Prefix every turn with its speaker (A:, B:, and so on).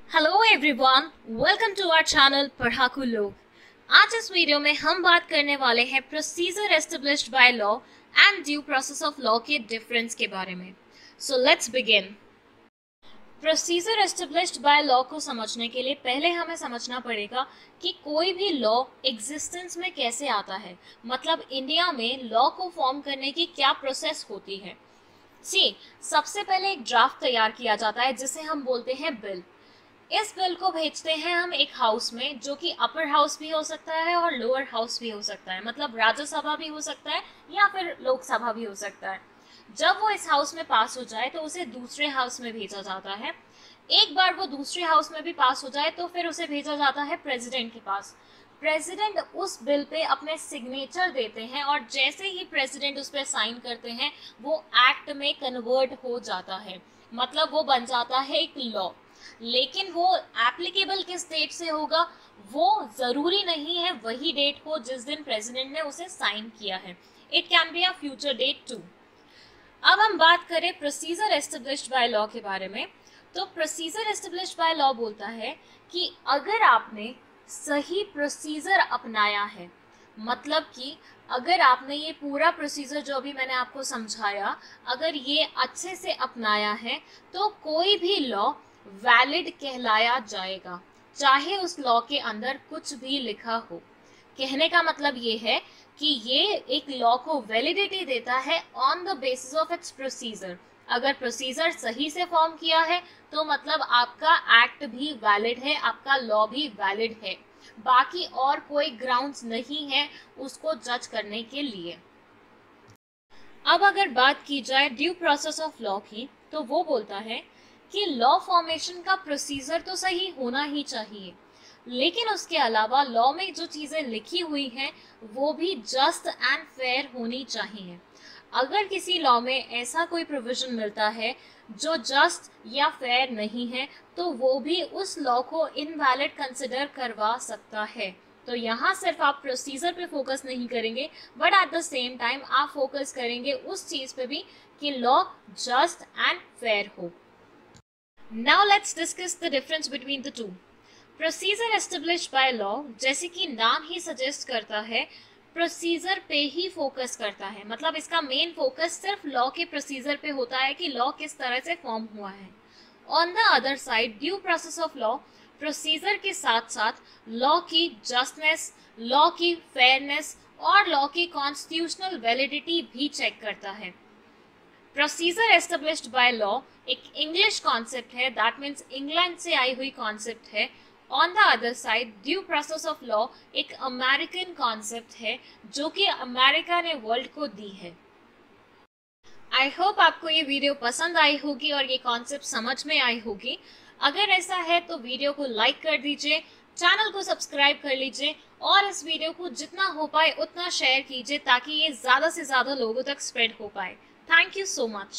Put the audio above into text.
A: Hello everyone, welcome to our channel Padhaku Log. आज इस video में हम बात करने वाले हैं procedure established by law and due process of law के डिफरेंस के बारे में। So let's begin. Procedure established by law को समझने के लिए पहले हमें समझना पड़ेगा कि कोई भी लॉ एग्जिस्टेंस में कैसे आता है, मतलब इंडिया में लॉ को फॉर्म करने की क्या प्रोसेस होती है। सबसे पहले एक ड्राफ्ट तैयार किया जाता है जिसे हम बोलते हैं बिल। इस बिल को भेजते हैं हम एक हाउस में, जो कि अपर हाउस भी हो सकता है और लोअर हाउस भी हो सकता है, मतलब राज्यसभा भी हो सकता है या फिर लोकसभा भी हो सकता है। जब वो इस हाउस में पास हो जाए तो उसे दूसरे हाउस में भेजा जाता है। एक बार वो दूसरे हाउस में भी पास हो जाए तो फिर उसे भेजा जाता है प्रेसिडेंट के पास। प्रेसिडेंट उस बिल पे अपने सिग्नेचर देते हैं और जैसे ही प्रेसिडेंट उस पर साइन करते हैं वो एक्ट में कन्वर्ट हो जाता है, मतलब वो बन जाता है एक लॉ। लेकिन वो एप्लीकेबल किस डेट से होगा, वो जरूरी नहीं है वही डेट हो जिस दिन प्रेसिडेंट ने उसे साइन किया है। It can be a future date too. अब हम बात करें प्रोसीजर एस्टेब्लिश्ड बाय लॉ के बारे में, तो प्रोसीजर एस्टेब्लिश्ड बाय लॉ बोलता है कि अगर आपने सही प्रोसीजर अपनाया है, मतलब कि अगर आपने ये पूरा प्रोसीजर जो अभी मैंने आपको समझाया, अगर ये अच्छे से अपनाया है तो कोई भी लॉ वैलिड कहलाया जाएगा, चाहे उस लॉ के अंदर कुछ भी लिखा हो। कहने का मतलब ये है कि ये एक लॉ को वैलिडिटी देता है on the basis of its procedure. अगर प्रोसीजर सही से फॉर्म किया है तो मतलब आपका एक्ट भी वैलिड है, आपका लॉ भी वैलिड है। बाकी और कोई ग्राउंड्स नहीं है उसको जज करने के लिए। अब अगर बात की जाए ड्यू प्रोसेस ऑफ लॉ की, तो वो बोलता है कि लॉ फॉर्मेशन का प्रोसीजर तो सही होना ही चाहिए, लेकिन उसके अलावा लॉ में जो चीज़ें लिखी हुई हैं वो भी जस्ट एंड फेयर होनी चाहिए। अगर किसी लॉ में ऐसा कोई प्रोविजन मिलता है जो जस्ट या फेयर नहीं है तो वो भी उस लॉ को इनवैलिड कंसिडर करवा सकता है। तो यहाँ सिर्फ आप प्रोसीजर पे फोकस नहीं करेंगे, but at the same time आप फोकस करेंगे उस चीज़ पे भी कि लॉ जस्ट एंड फेयर हो। Now let's discuss the difference between the two. Procedure established by law, जैसे कि नाम ही सजेस्ट करता है, प्रोसीजर पे ही फोकस करता है, मतलब इसका मेन फोकस सिर्फ लॉ के प्रोसीजर पे होता है कि लॉ किस तरह से फॉर्म हुआ है। On the other side due process of law procedure के साथ साथ लॉ की जस्टनेस, लॉ की फेयरनेस और लॉ की कॉन्स्टिट्यूशनल वैलिडिटी भी चेक करता है। प्रोसीजर एस्टेब्लिश्ड बाय लॉ एक इंग्लिश कॉन्सेप्ट है, दैट मीन्स इंग्लैंड से आई हुई कॉन्सेप्ट है। On the other side due process of law एक अमेरिकन कॉन्सेप्ट है जो कि अमेरिका ने वर्ल्ड को दी है। आई होप आपको ये वीडियो पसंद आई होगी और ये कॉन्सेप्ट समझ में आई होगी। अगर ऐसा है तो वीडियो को लाइक कर दीजिए, चैनल को सब्सक्राइब कर लीजिए और इस वीडियो को जितना हो पाए उतना शेयर कीजिए ताकि ये ज़्यादा से ज़्यादा लोगों तक स्प्रेड हो पाए। Thank you so much.